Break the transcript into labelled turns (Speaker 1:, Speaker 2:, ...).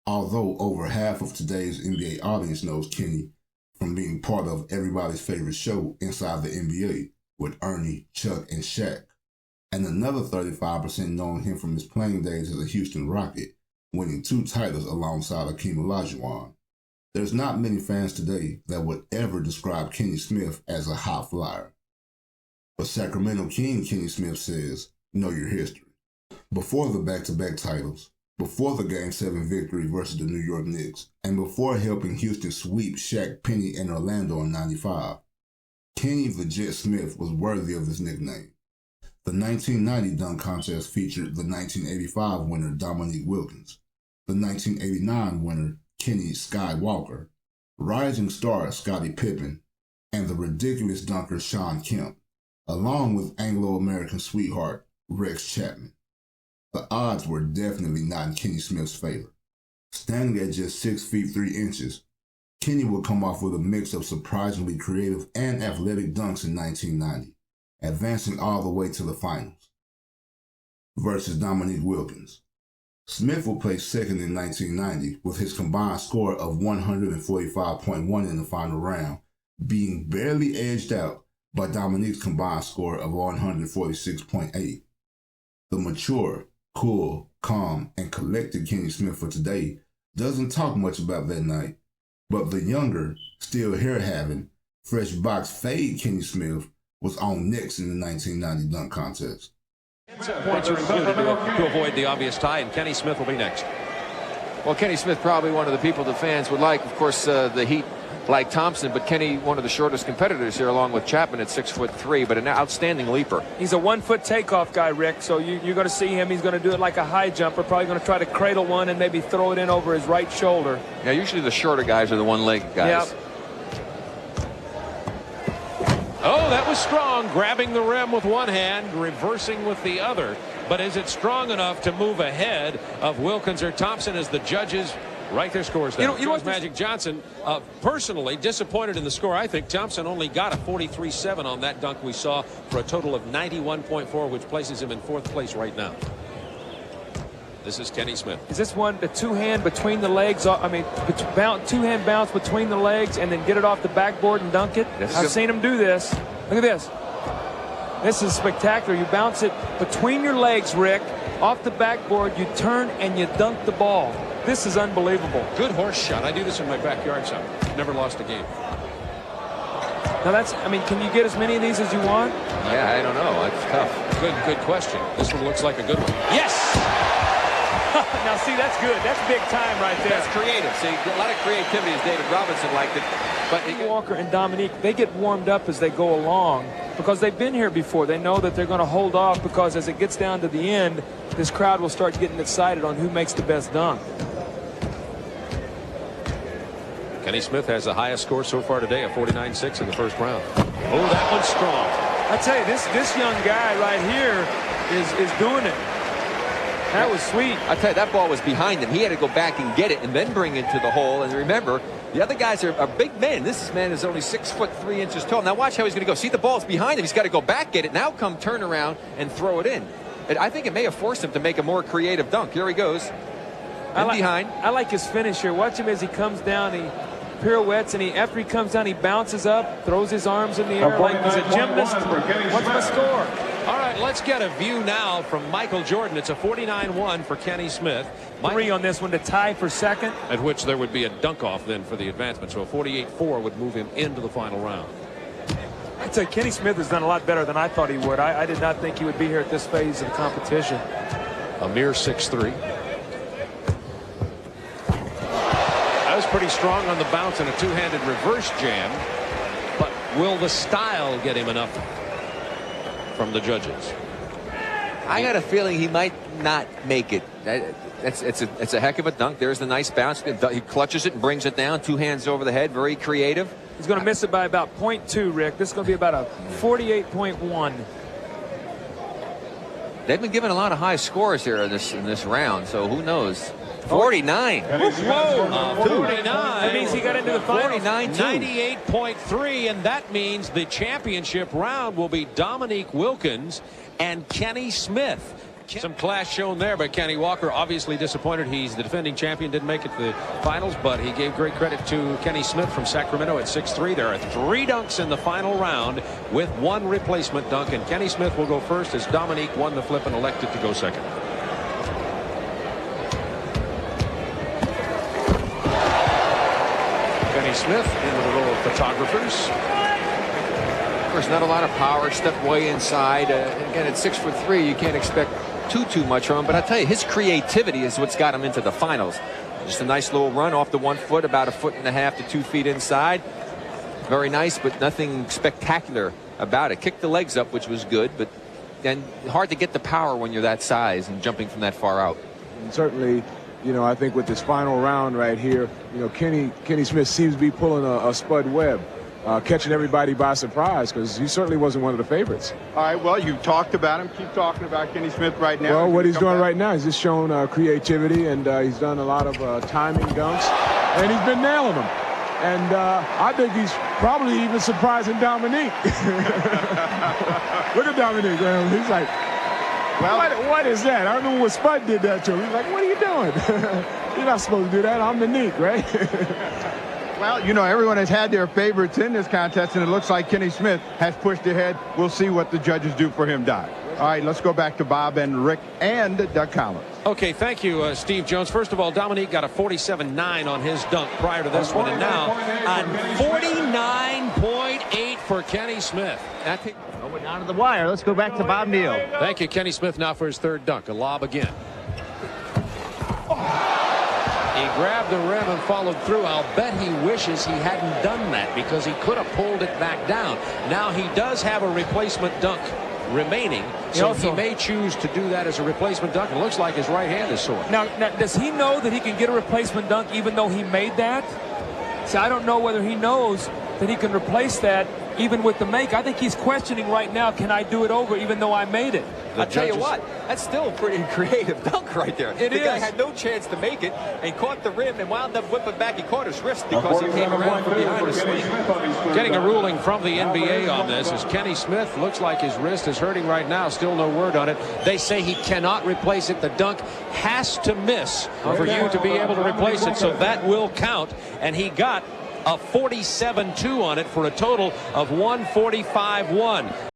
Speaker 1: Although over half of today's NBA audience knows Kenny from being part of everybody's favorite show Inside the NBA with Ernie, Chuck, and Shaq, and another 35% knowing him from his playing days as a Houston Rocket, winning 2 titles alongside Akeem Olajuwon. There's not many fans today that would ever describe Kenny Smith as a hot flyer. But Sacramento King Kenny Smith says, know your history. Before the back-to-back titles, before the Game 7 victory versus the New York Knicks, and before helping Houston sweep Shaq, Penny, and Orlando in '95, Kenny the Jet Smith was worthy of his nickname. The 1990 dunk contest featured the 1985 winner Dominique Wilkins, the 1989 winner Kenny Skywalker, rising star Scottie Pippen, and the ridiculous dunker Shawn Kemp, along with Anglo-American sweetheart Rex Chapman. The odds were definitely not in Kenny Smith's favor. Standing at just 6 feet 3 inches, Kenny would come off with a mix of surprisingly creative and athletic dunks in 1990, advancing all the way to the finals. Versus Dominique Wilkins. Smith will place second in 1990 with his combined score of 145.1 in the final round, being barely edged out by Dominique's combined score of 146.8. The mature, cool, calm, and collected Kenny Smith for today doesn't talk much about that night, but the younger, still hair-having, fresh box fade Kenny Smith was on next in the 1990 dunk contest.
Speaker 2: Points are included to avoid the obvious tie, and Kenny Smith will be next.
Speaker 3: Well, Kenny Smith probably one of the people the fans would like. Of course, the Heat like Thompson, but Kenny one of the shortest competitors here, along with Chapman at 6'3", but an outstanding leaper.
Speaker 4: He's a 1-foot takeoff guy, Rick, so you're going to see him. He's going to do it like a high jumper, probably going to try to cradle one and maybe throw it in over his right shoulder.
Speaker 3: Yeah, usually the shorter guys are the one-legged guys.
Speaker 4: Yep.
Speaker 2: Oh, that was strong, grabbing the rim with one hand, reversing with the other. But is it strong enough to move ahead of Wilkins or Thompson as the judges write their scores down? You know Magic Johnson, personally disappointed in the score. I think Thompson only got a 43.7 on that dunk we saw for a total of 91.4, which places him in 4th place right now. This is Kenny Smith.
Speaker 4: Is this one the two-hand between the legs? I mean, two-hand bounce between the legs and then get it off the backboard and dunk it? I've seen him do this. Look at this. This is spectacular. You bounce it between your legs, Rick, off the backboard, you turn and you dunk the ball. This is unbelievable.
Speaker 2: Good horse shot. I do this in my backyard, son. Never lost a game.
Speaker 4: Now that's, I mean, can you get as many of these as you want?
Speaker 3: Yeah, I don't know. It's tough.
Speaker 2: Good question. This one looks like a good one. Yes!
Speaker 4: Now, see, that's good. That's big time right there.
Speaker 3: That's creative. See, a lot of creativity, as David Robinson liked it. But
Speaker 4: Walker and Dominique, they get warmed up as they go along because they've been here before. They know that they're going to hold off because as it gets down to the end, this crowd will start getting excited on who makes the best dunk.
Speaker 2: Kenny Smith has the highest score so far today, a 49.6 in the first round. Oh, that one's strong.
Speaker 4: I tell you, this young guy right here is doing it. That was sweet.
Speaker 3: I tell you, that ball was behind him. He had to go back and get it and then bring it to the hole. And remember, the other guys are big men. This man is only 6'3" tall. Now watch how he's going to go. See, the ball's behind him. He's got to go back, get it. Now come turn around and throw it in. And I think it may have forced him to make a more creative dunk. Here he goes. Behind.
Speaker 4: I like his finish here. Watch him as he comes down. He pirouettes, and after he comes down, he bounces up, throws his arms in the air like he's a gymnast. What's my score?
Speaker 2: All right, let's get a view now from Michael Jordan. It's a 49-1 for Kenny Smith.
Speaker 4: 3 on this one to tie for second.
Speaker 2: At which there would be a dunk-off then for the advancement. So a 48-4 would move him into the final round.
Speaker 4: I'd say Kenny Smith has done a lot better than I thought he would. I did not think he would be here at this phase of the competition.
Speaker 2: A mere 6'3". That was pretty strong on the bounce and a two-handed reverse jam. But will the style get him enough from the judges?
Speaker 3: I got a feeling he might not make it. It's a heck of a dunk. There's the nice bounce. He clutches it and brings it down. 2 hands over the head. Very creative.
Speaker 4: He's going to miss it by about 0.2, Rick. This is going to be about a 48.1.
Speaker 3: They've been given a lot of high scores here in this round, so who knows? 49.
Speaker 2: Whoa, 49.
Speaker 4: That means he got into the final.
Speaker 2: 98.3, and that means the championship round will be Dominique Wilkins and Kenny Smith. Some class shown there by Kenny Walker. Obviously disappointed. He's the defending champion, didn't make it to the finals, but he gave great credit to Kenny Smith from Sacramento at 6'3". There are 3 dunks in the final round with 1 replacement dunk, and Kenny Smith will go first as Dominique won the flip and elected to go second. Kenny Smith into the row of photographers.
Speaker 3: Of course, not a lot of power, stepped way inside. Again, at 6'3", you can't expect too much from him, but I tell you, his creativity is what's got him into the finals. Just a nice little run off the 1 foot, about 1.5 to 2 feet inside. Very nice, but nothing spectacular about it. Kicked the legs up, which was good, but then hard to get the power when you're that size and jumping from that far out.
Speaker 5: And certainly, you know, I think with this final round right here, you know, Kenny Smith seems to be pulling a Spud Webb. Catching everybody by surprise, because he certainly wasn't one of the favorites.
Speaker 6: All right, well, you talked about him. Keep talking about Kenny Smith right now.
Speaker 5: Well, what he's doing right now is just showing creativity, and he's done a lot of timing dunks, and he's been nailing them. And I think he's probably even surprising Dominique. Look at Dominique, man. He's like, well, what is that? I remember when Spud did that to him. He's like, what are you doing? You're not supposed to do that. I'm Dominique, right?
Speaker 6: Well, you know, everyone has had their favorites in this contest, and it looks like Kenny Smith has pushed ahead. We'll see what the judges do for him, Doc. All right, let's go back to Bob and Rick and Doug Collins.
Speaker 2: Okay, thank you, Steve Jones. First of all, Dominique got a 47.9 on his dunk prior to this one, and now on 49.8 for Kenny Smith.
Speaker 7: We're down to the wire. Let's go back to Bob Neal.
Speaker 2: Thank you, Kenny Smith, now for his 3rd dunk. A lob again. He grabbed the rim and followed through. I'll bet he wishes he hadn't done that, because he could have pulled it back down. Now he does have a replacement dunk remaining, so he may choose to do that as a replacement dunk. It looks like his right hand is sore.
Speaker 4: Now, does he know that he can get a replacement dunk even though he made that? See, I don't know whether he knows that he can replace that even with the make. I think he's questioning right now, can I do it over even though I made it?
Speaker 3: I'll tell you what, that's still a pretty creative dunk right there. The guy had no chance to make it and caught the rim and wound up whipping back. He caught his wrist because he came around from behind his swing.
Speaker 2: Getting a ruling from the NBA on this is Kenny Smith. Looks like his wrist is hurting right now. Still no word on it. They say he cannot replace it. The dunk has to miss for you to be able to replace it, so that will count. And he got a 47.2 on it for a total of 145.1.